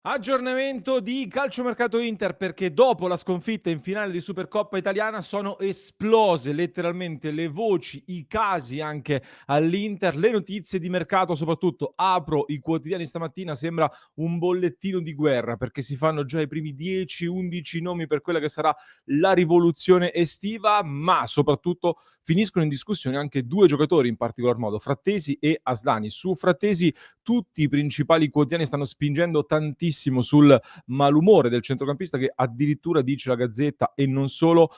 Aggiornamento di calciomercato Inter perché dopo la sconfitta in finale di Supercoppa italiana sono esplose letteralmente le voci, i casi anche all'Inter, le notizie di mercato soprattutto. Apro i quotidiani stamattina, sembra un bollettino di guerra perché si fanno già i primi 10-11 nomi per quella che sarà la rivoluzione estiva, ma soprattutto finiscono in discussione anche due giocatori in particolar modo, Frattesi e Aslani. Su Frattesi tutti i principali quotidiani stanno spingendo tantissimo sul malumore del centrocampista che addirittura dice la Gazzetta e non solo,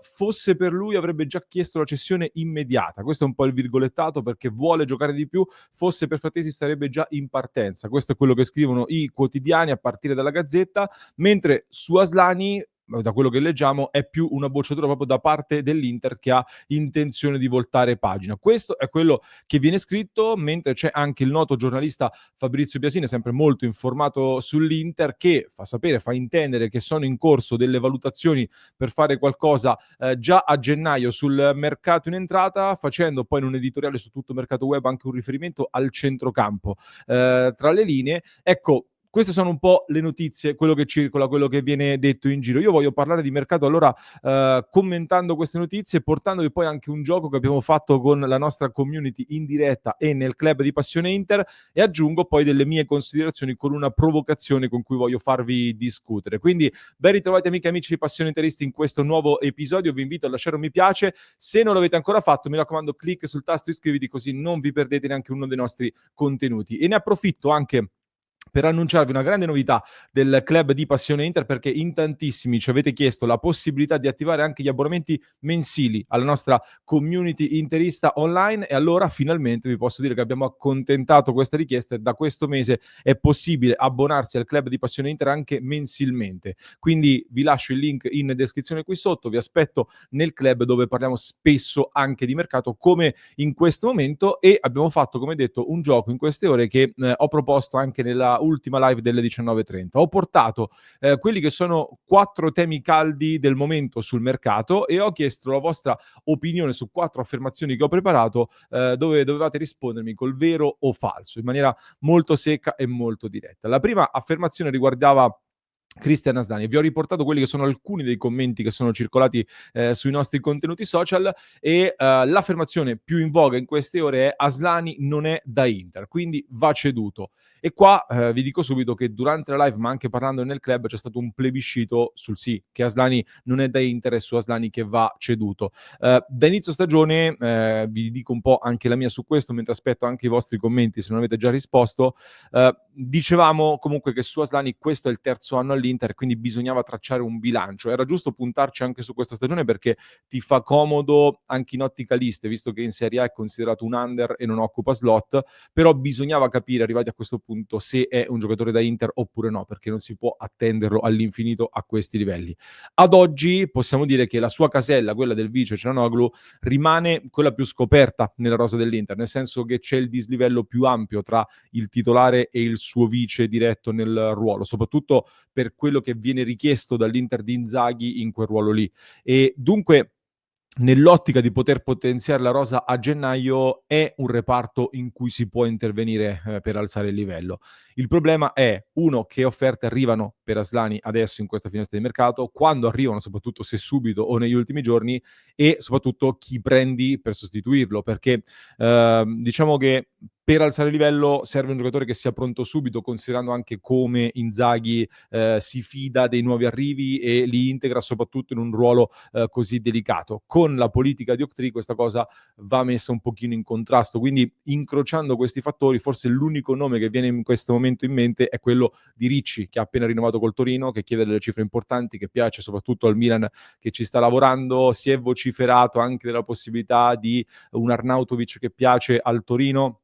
fosse per lui avrebbe già chiesto la cessione immediata. Questo è un po' il virgolettato perché vuole giocare di più, fosse per Frattesi starebbe già in partenza. Questo è quello che scrivono i quotidiani a partire dalla Gazzetta, mentre su Aslani da quello che leggiamo è più una bocciatura proprio da parte dell'Inter che ha intenzione di voltare pagina. Questo è quello che viene scritto, mentre c'è anche il noto giornalista Fabrizio Biasini, sempre molto informato sull'Inter, che fa sapere, fa intendere che sono in corso delle valutazioni per fare qualcosa già a gennaio sul mercato in entrata, facendo poi in un editoriale su tutto Mercato Web anche un riferimento al centrocampo. Tra le linee, ecco, queste sono un po' le notizie, quello che circola, quello che viene detto in giro. Io voglio parlare di mercato allora commentando queste notizie e portandovi poi anche un gioco che abbiamo fatto con la nostra community in diretta e nel club di Passione Inter e aggiungo poi delle mie considerazioni con una provocazione con cui voglio farvi discutere. Quindi ben ritrovati amiche e amici di Passione Interisti in questo nuovo episodio, vi invito a lasciare un mi piace, se non l'avete ancora fatto mi raccomando clic sul tasto iscriviti così non vi perdete neanche uno dei nostri contenuti e ne approfitto anche per annunciarvi una grande novità del club di Passione Inter perché in tantissimi ci avete chiesto la possibilità di attivare anche gli abbonamenti mensili alla nostra community interista online e allora finalmente vi posso dire che abbiamo accontentato questa richiesta e da questo mese è possibile abbonarsi al club di Passione Inter anche mensilmente. Quindi vi lascio il link in descrizione qui sotto, vi aspetto nel club dove parliamo spesso anche di mercato come in questo momento e abbiamo fatto come detto un gioco in queste ore che ho proposto anche nella ultima live delle 19:30. Ho portato quelli che sono 4 temi caldi del momento sul mercato e ho chiesto la vostra opinione su 4 affermazioni che ho preparato dove dovevate rispondermi col vero o falso in maniera molto secca e molto diretta. La prima affermazione riguardava Christian Aslani. Vi ho riportato quelli che sono alcuni dei commenti che sono circolati sui nostri contenuti social e l'affermazione più in voga in queste ore è Aslani non è da Inter, quindi va ceduto. E qua vi dico subito che durante la live, ma anche parlando nel club, c'è stato un plebiscito sul sì, che Aslani non è da Inter e su Aslani che va ceduto. Da inizio stagione, vi dico un po' anche la mia su questo, mentre aspetto anche i vostri commenti se non avete già risposto, dicevamo comunque che su Aslani questo è il terzo anno all'Inter, quindi bisognava tracciare un bilancio. Era giusto puntarci anche su questa stagione perché ti fa comodo anche in ottica liste, visto che in Serie A è considerato un under e non occupa slot, però bisognava capire, arrivati a questo punto, se è un giocatore da Inter oppure no, perché non si può attenderlo all'infinito a questi livelli. Ad oggi possiamo dire che la sua casella, quella del vice Cianoglu, rimane quella più scoperta nella rosa dell'Inter, nel senso che c'è il dislivello più ampio tra il titolare e il suo vice diretto nel ruolo, soprattutto per quello che viene richiesto dall'Inter di Inzaghi in quel ruolo lì. E dunque nell'ottica di poter potenziare la rosa a gennaio è un reparto in cui si può intervenire per alzare il livello. Il problema è, uno, che offerte arrivano per Aslani adesso in questa finestra di mercato, quando arrivano, soprattutto se subito o negli ultimi giorni, e soprattutto chi prendi per sostituirlo, perché diciamo che per alzare il livello serve un giocatore che sia pronto subito, considerando anche come Inzaghi si fida dei nuovi arrivi e li integra soprattutto in un ruolo così delicato. Con la politica di Octree questa cosa va messa un pochino in contrasto, quindi incrociando questi fattori forse l'unico nome che viene in questo momento in mente è quello di Ricci, che ha appena rinnovato col Torino, che chiede delle cifre importanti, che piace soprattutto al Milan che ci sta lavorando. Si è vociferato anche della possibilità di un Arnautovic che piace al Torino.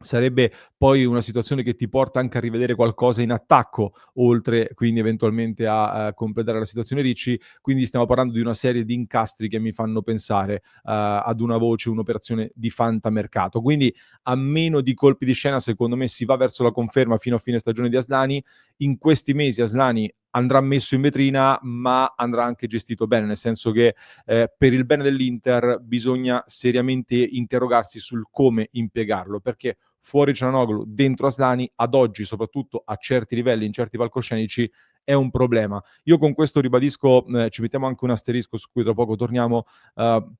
Sarebbe poi una situazione che ti porta anche a rivedere qualcosa in attacco, oltre quindi eventualmente a completare la situazione Ricci. Quindi stiamo parlando di una serie di incastri che mi fanno pensare ad una voce, un'operazione di fantamercato. Quindi a meno di colpi di scena, secondo me si va verso la conferma fino a fine stagione di Aslani. In questi mesi Aslani andrà messo in vetrina, ma andrà anche gestito bene, nel senso che per il bene dell'Inter bisogna seriamente interrogarsi sul come impiegarlo, perché fuori Çalhanoğlu, dentro Aslani, ad oggi, soprattutto a certi livelli, in certi palcoscenici, è un problema. Io con questo ribadisco, ci mettiamo anche un asterisco su cui tra poco torniamo, uhm,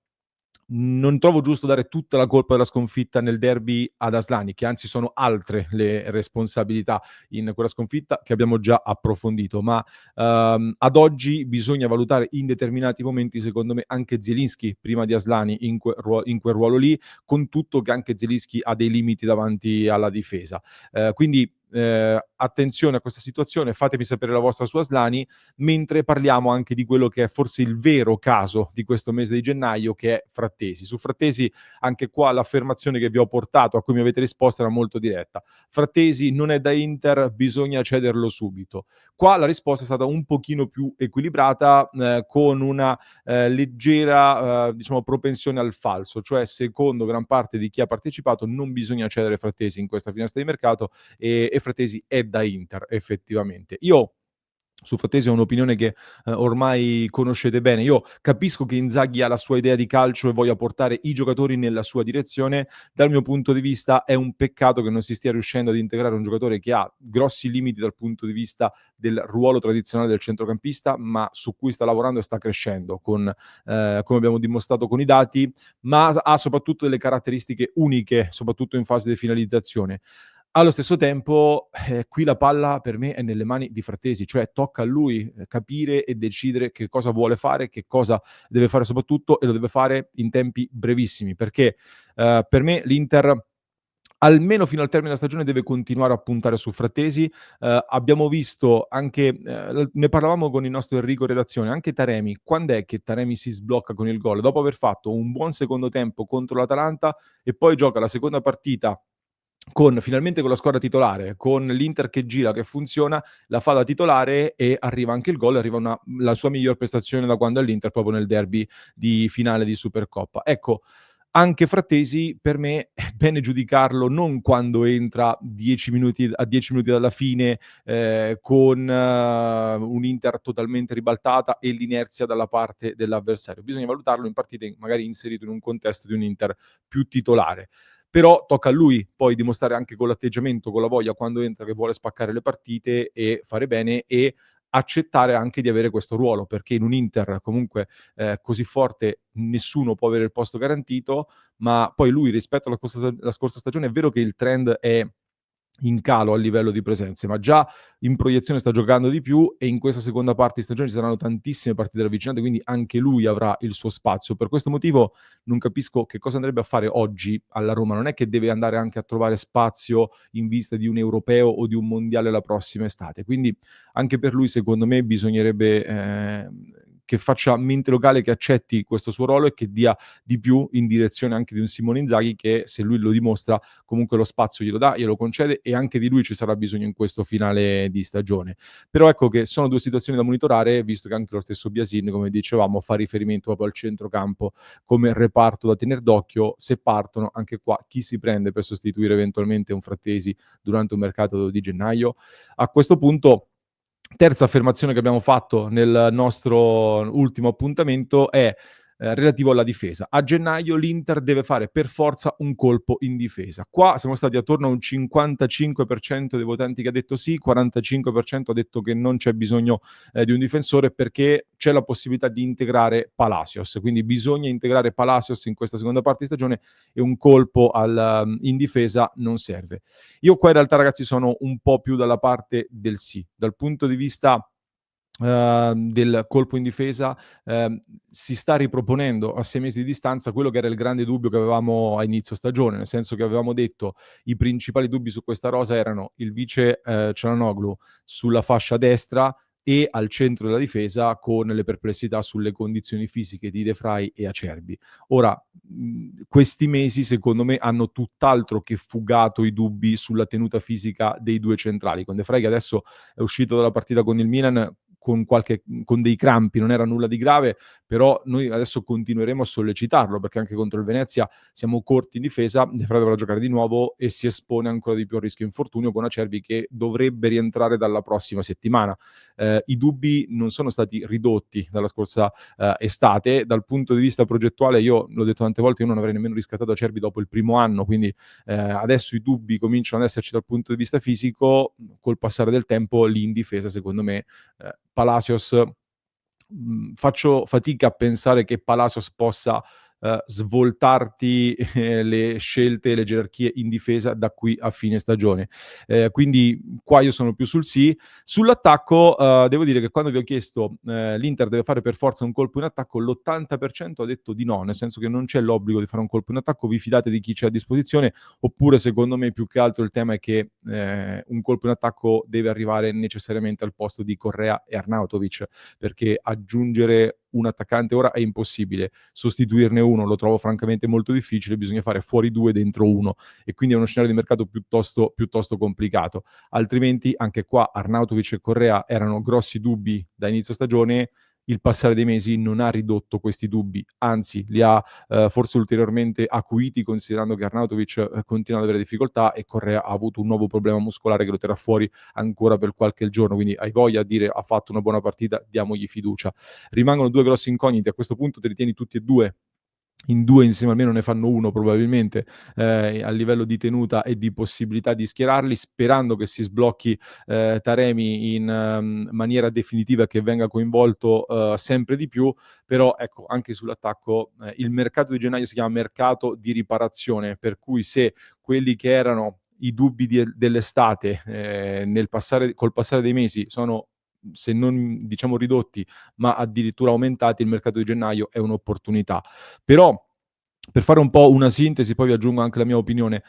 non trovo giusto dare tutta la colpa della sconfitta nel derby ad Aslani, che anzi sono altre le responsabilità in quella sconfitta che abbiamo già approfondito, ma, ad oggi bisogna valutare in determinati momenti, secondo me, anche Zielinski prima di Aslani in quel ruolo lì, con tutto che anche Zielinski ha dei limiti davanti alla difesa. Quindi, attenzione a questa situazione, fatemi sapere la vostra su Aslani, mentre parliamo anche di quello che è forse il vero caso di questo mese di gennaio, che è Frattesi. Su Frattesi, anche qua l'affermazione che vi ho portato, a cui mi avete risposto, era molto diretta. Frattesi non è da Inter, bisogna cederlo subito. Qua la risposta è stata un pochino più equilibrata, con una leggera, diciamo, propensione al falso, cioè secondo gran parte di chi ha partecipato non bisogna cedere Frattesi in questa finestra di mercato, e Frattesi è da Inter effettivamente. Io su Frattesi ho un'opinione che, ormai conoscete bene. Io capisco che Inzaghi ha la sua idea di calcio e voglia portare i giocatori nella sua direzione. Dal mio punto di vista è un peccato che non si stia riuscendo ad integrare un giocatore che ha grossi limiti dal punto di vista del ruolo tradizionale del centrocampista, ma su cui sta lavorando e sta crescendo con come abbiamo dimostrato con i dati, ma ha soprattutto delle caratteristiche uniche, soprattutto in fase di finalizzazione. Allo stesso tempo, qui la palla per me è nelle mani di Frattesi, cioè tocca a lui, capire e decidere che cosa vuole fare, che cosa deve fare soprattutto, e lo deve fare in tempi brevissimi, perché, per me l'Inter almeno fino al termine della stagione deve continuare a puntare su Frattesi. Abbiamo visto anche, ne parlavamo con il nostro Enrico in redazione, anche Taremi, quand'è che Taremi si sblocca con il gol? Dopo aver fatto un buon secondo tempo contro l'Atalanta e poi gioca la seconda partita finalmente con la squadra titolare, con l'Inter che gira, che funziona, la fa da titolare e arriva anche il gol, arriva la sua miglior prestazione da quando è all'Inter, proprio nel derby di finale di Supercoppa. Ecco, anche Frattesi per me è bene giudicarlo non quando entra 10 minuti dalla fine, con un Inter totalmente ribaltata e l'inerzia dalla parte dell'avversario. Bisogna valutarlo in partite magari inserito in un contesto di un Inter più titolare. Però tocca a lui poi dimostrare anche con l'atteggiamento, con la voglia quando entra che vuole spaccare le partite e fare bene e accettare anche di avere questo ruolo, perché in un Inter comunque così forte nessuno può avere il posto garantito, ma poi lui rispetto alla scorsa stagione è vero che il trend è in calo a livello di presenze, ma già in proiezione sta giocando di più e in questa seconda parte di stagione ci saranno tantissime partite ravvicinate, quindi anche lui avrà il suo spazio. Per questo motivo non capisco che cosa andrebbe a fare oggi alla Roma. Non è che deve andare anche a trovare spazio in vista di un europeo o di un mondiale la prossima estate. Quindi anche per lui, secondo me, bisognerebbe che faccia mente locale, che accetti questo suo ruolo e che dia di più in direzione anche di un Simone Inzaghi che, se lui lo dimostra, comunque lo spazio glielo dà, glielo concede e anche di lui ci sarà bisogno in questo finale di stagione. Però ecco che sono 2 situazioni da monitorare, visto che anche lo stesso Biasin, come dicevamo, fa riferimento proprio al centrocampo come reparto da tener d'occhio. Se partono, anche qua, chi si prende per sostituire eventualmente un Frattesi durante un mercato di gennaio? A questo punto, terza affermazione che abbiamo fatto nel nostro ultimo appuntamento è relativo alla difesa. A gennaio l'Inter deve fare per forza un colpo in difesa. Qua siamo stati attorno a un 55% dei votanti che ha detto sì, 45% ha detto che non c'è bisogno di un difensore perché c'è la possibilità di integrare Palacios. Quindi bisogna integrare Palacios in questa seconda parte di stagione e un colpo in difesa non serve. Io qua in realtà, ragazzi, sono un po' più dalla parte del sì. Dal punto di vista del colpo in difesa, si sta riproponendo a 6 mesi di distanza quello che era il grande dubbio che avevamo a inizio stagione, nel senso che avevamo detto i principali dubbi su questa rosa erano il vice, Çalhanoğlu sulla fascia destra e al centro della difesa con le perplessità sulle condizioni fisiche di De Vrij e Acerbi. Ora, questi mesi secondo me hanno tutt'altro che fugato i dubbi sulla tenuta fisica dei 2 centrali. Con De Vrij che adesso è uscito dalla partita con il Milan con dei crampi, non era nulla di grave, però noi adesso continueremo a sollecitarlo, perché anche contro il Venezia siamo corti in difesa, De Frey dovrà giocare di nuovo e si espone ancora di più al rischio infortunio con Acerbi che dovrebbe rientrare dalla prossima settimana. I dubbi non sono stati ridotti dalla scorsa estate. Dal punto di vista progettuale, io l'ho detto tante volte, io non avrei nemmeno riscattato Acerbi dopo il primo anno, quindi adesso i dubbi cominciano ad esserci dal punto di vista fisico. Col passare del tempo lì in difesa, secondo me, Palacios, faccio fatica a pensare che Palacios possa svoltarti le scelte e le gerarchie in difesa da qui a fine stagione. Quindi qua io sono più sul sì. Sull'attacco, devo dire che quando vi ho chiesto l'Inter deve fare per forza un colpo in attacco, l'80% ha detto di no, nel senso che non c'è l'obbligo di fare un colpo in attacco, vi fidate di chi c'è a disposizione, oppure secondo me più che altro il tema è che un colpo in attacco deve arrivare necessariamente al posto di Correa e Arnautovic, perché aggiungere un attaccante ora è impossibile, sostituirne uno lo trovo francamente molto difficile, bisogna fare fuori due dentro uno e quindi è uno scenario di mercato piuttosto complicato. Altrimenti anche qua Arnautovic e Correa erano grossi dubbi da inizio stagione, il passare dei mesi non ha ridotto questi dubbi, anzi li ha forse ulteriormente acuiti, considerando che Arnautovic continua ad avere difficoltà e Correa ha avuto un nuovo problema muscolare che lo terrà fuori ancora per qualche giorno, quindi hai voglia a dire ha fatto una buona partita, diamogli fiducia. Rimangono due grossi incogniti, a questo punto te li tieni tutti e due in due insieme, almeno ne fanno uno probabilmente, a livello di tenuta e di possibilità di schierarli, sperando che si sblocchi Taremi in maniera definitiva e che venga coinvolto sempre di più, però ecco, anche sull'attacco il mercato di gennaio si chiama mercato di riparazione, per cui se quelli che erano i dubbi dell'estate col passare dei mesi sono, se non diciamo ridotti, ma addirittura aumentati, il mercato di gennaio è un'opportunità. Però, per fare un po' una sintesi, poi vi aggiungo anche la mia opinione,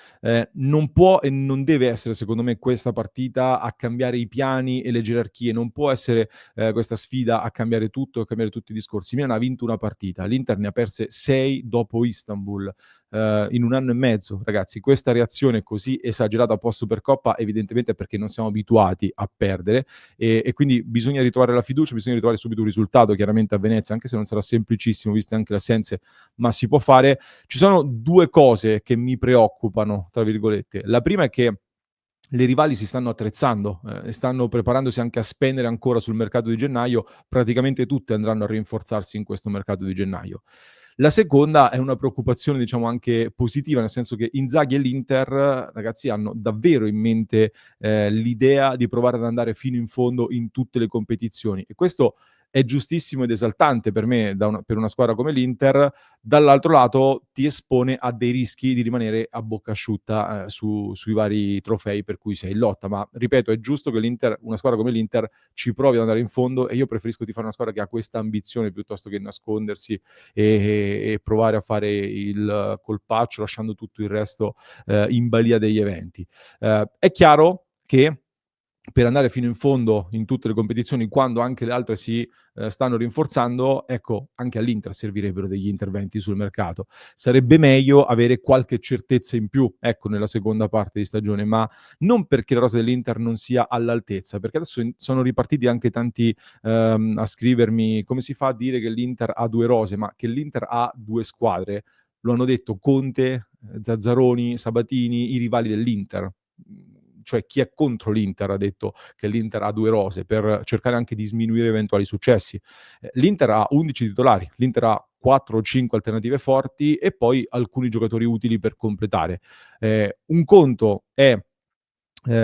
non può e non deve essere, secondo me, questa partita a cambiare i piani e le gerarchie, non può essere questa sfida a cambiare tutto, a cambiare tutti i discorsi. Milan ha vinto una partita, l'Inter ne ha perse 6 dopo Istanbul, in 1 anno e mezzo, ragazzi. Questa reazione così esagerata post Supercoppa evidentemente è perché non siamo abituati a perdere e quindi bisogna ritrovare la fiducia, bisogna ritrovare subito un risultato, chiaramente a Venezia, anche se non sarà semplicissimo, viste anche le assenze, ma si può fare. Ci sono 2 cose che mi "preoccupano", tra virgolette. La prima è che le rivali si stanno attrezzando, e stanno preparandosi anche a spendere ancora sul mercato di gennaio, praticamente tutte andranno a rinforzarsi in questo mercato di gennaio. La seconda è una preoccupazione, diciamo, anche positiva, nel senso che Inzaghi e l'Inter, ragazzi, hanno davvero in mente, l'idea di provare ad andare fino in fondo in tutte le competizioni e questo è giustissimo ed esaltante per me per una squadra come l'Inter. Dall'altro lato ti espone a dei rischi di rimanere a bocca asciutta sui vari trofei per cui sei in lotta, ma ripeto è giusto che una squadra come l'Inter ci provi ad andare in fondo e io preferisco tifare una squadra che ha questa ambizione piuttosto che nascondersi e provare a fare il colpaccio lasciando tutto il resto in balia degli eventi. È chiaro che per andare fino in fondo in tutte le competizioni, quando anche le altre si stanno rinforzando, ecco, anche all'Inter servirebbero degli interventi sul mercato. Sarebbe meglio avere qualche certezza in più, ecco, nella seconda parte di stagione, ma non perché la rosa dell'Inter non sia all'altezza, perché adesso sono ripartiti anche tanti a scrivermi come si fa a dire che l'Inter ha 2 rose, ma che l'Inter ha 2 squadre. Lo hanno detto Conte, Zazzaroni, Sabatini, i rivali dell'Inter. Cioè chi è contro l'Inter ha detto che l'Inter ha 2 rose per cercare anche di sminuire eventuali successi. L'Inter ha 11 titolari, l'Inter ha 4 o 5 alternative forti e poi alcuni giocatori utili per completare. Un conto è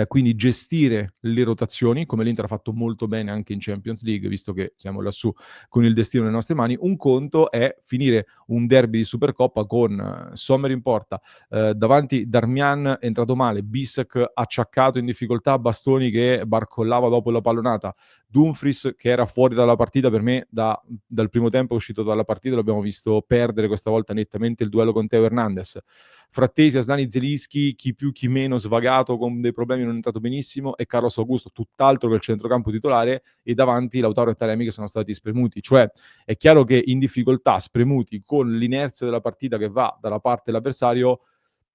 quindi gestire le rotazioni, come l'Inter ha fatto molto bene anche in Champions League, visto che siamo lassù con il destino nelle nostre mani. Un conto è finire un derby di Supercoppa con Sommer in porta, davanti Darmian è entrato male, Bissek acciaccato in difficoltà, Bastoni che barcollava dopo la pallonata, Dumfries che era fuori dalla partita per me dal primo tempo è uscito dalla partita, l'abbiamo visto perdere questa volta nettamente il duello con Teo Hernandez. Frattesi, Asllani, Zelinski, chi più chi meno svagato con dei problemi non è entrato benissimo e Carlos Augusto tutt'altro che il centrocampo titolare e davanti Lautaro e Taremi che sono stati spremuti. Cioè è chiaro che in difficoltà, spremuti, con l'inerzia della partita che va dalla parte dell'avversario,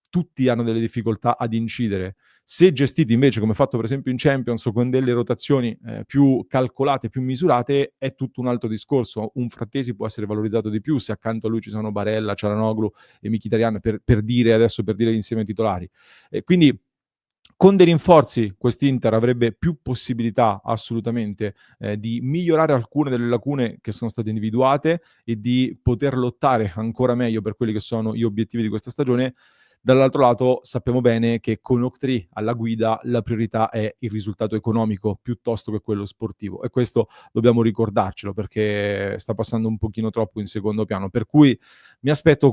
tutti hanno delle difficoltà ad incidere. Se gestiti invece come fatto per esempio in Champions o con delle rotazioni, più calcolate, più misurate, è tutto un altro discorso. Un Frattesi può essere valorizzato di più se accanto a lui ci sono Barella, Çalhanoğlu e Mkhitaryan per dire adesso per dire insieme ai titolari. Quindi con dei rinforzi quest'Inter avrebbe più possibilità assolutamente, di migliorare alcune delle lacune che sono state individuate e di poter lottare ancora meglio per quelli che sono gli obiettivi di questa stagione. Dall'altro lato sappiamo bene che con Oktay alla guida la priorità è il risultato economico piuttosto che quello sportivo e questo dobbiamo ricordarcelo perché sta passando un pochino troppo in secondo piano. Per cui mi aspetto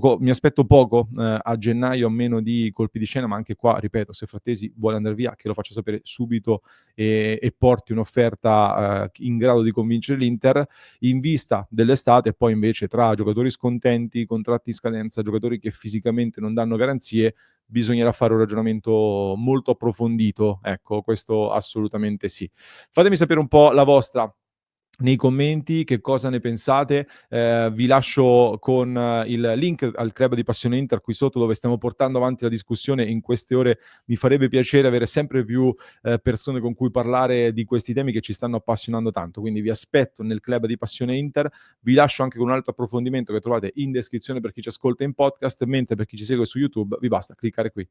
poco, a gennaio a meno di colpi di scena, ma anche qua, ripeto, se Frattesi vuole andar via, che lo faccia sapere subito e porti un'offerta, in grado di convincere l'Inter, in vista dell'estate e poi invece tra giocatori scontenti, contratti in scadenza, giocatori che fisicamente non danno garanzie, bisognerà fare un ragionamento molto approfondito, ecco, questo assolutamente sì. Fatemi sapere un po' la vostra nei commenti che cosa ne pensate. Vi lascio con il link al club di Passione Inter qui sotto dove stiamo portando avanti la discussione in queste ore. Mi farebbe piacere avere sempre più persone con cui parlare di questi temi che ci stanno appassionando tanto. Quindi vi aspetto nel club di Passione Inter. Vi lascio anche con un altro approfondimento che trovate in descrizione per chi ci ascolta in podcast, mentre per chi ci segue su YouTube vi basta cliccare qui.